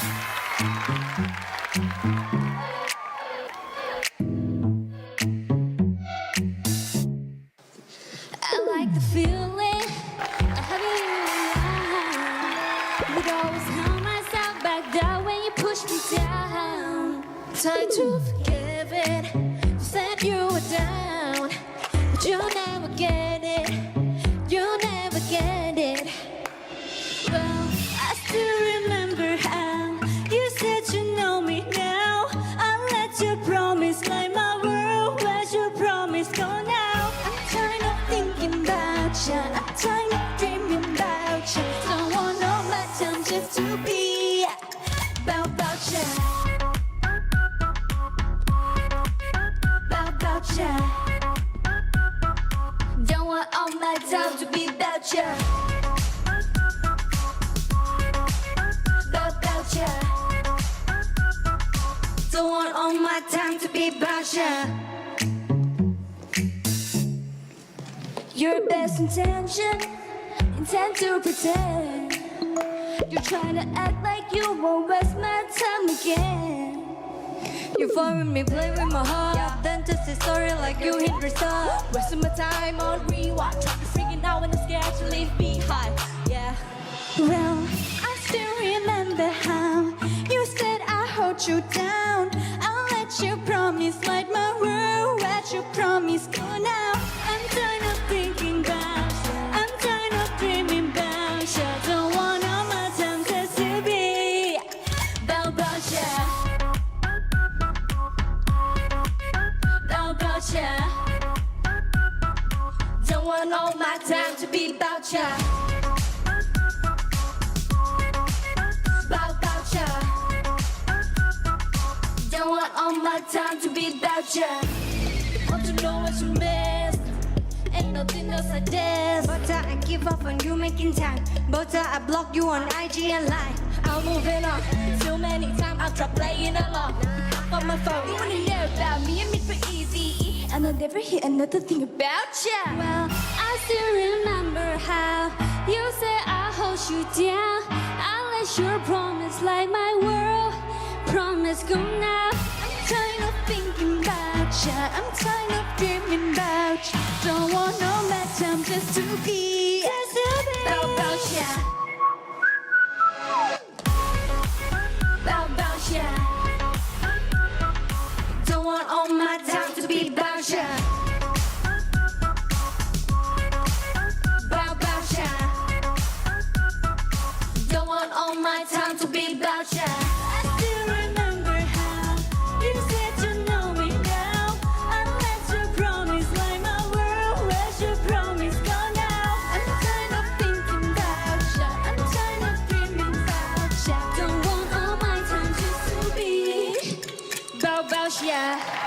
I like the feeling of having you around. Would always hold myself back down when you push me down. Try to forgive it, you said you were down, but you'll never get it, you'll never get it. Well, I still remember how you said you know me now. I'll let you promise like my world, where's your promise go now? I'm tired of thinking about you, I'm tired of dreaming about you. Don't want no my time just to be about you, about you. Don't want all my time to be about you, about you. Don't want all my time to be about you. Your best intention, intend to pretend. You're trying to act like you won't waste my time again. You fall with me, play with my heart, then twist the story like you hit restart. Wasting my time on rewind, trying to freaking out when I'm scared to leave behind. Yeah. Well, I still remember how you said I hold you down. I'll let you promise like my world, let you promise go now. I'm tired of thinking about you, I'm tired of dreaming about you. Don't want all my time just to be about you, about you. Don't want all my time to be about you, about you. Don't want all my time to be about you. Want to know what you miss, ain't nothing else like this. Boutchya, I give up on you making time. Boutchya, I block you on IG and Line. I'm moving on, too many times I'll drop playing along. On my phone, you wanna know about me, I'm it for easy, and I'll never hear another thing about you. Well, I still remember how you said I'll hold you down. I'll let your promise like my world, promise go now. I'm tired of thinking about you, I'm tired of dreaming about you. Don't want no bad time just to be about you, about you. Don't want all my time to be about you, about you. Don't want all my time to be about you. I still remember how you said you know me now. I'll let you promise like my world, where's your promise go now? I'm tired of thinking about you, I'm tired of dreaming about you. Don't want all my time just to be about you.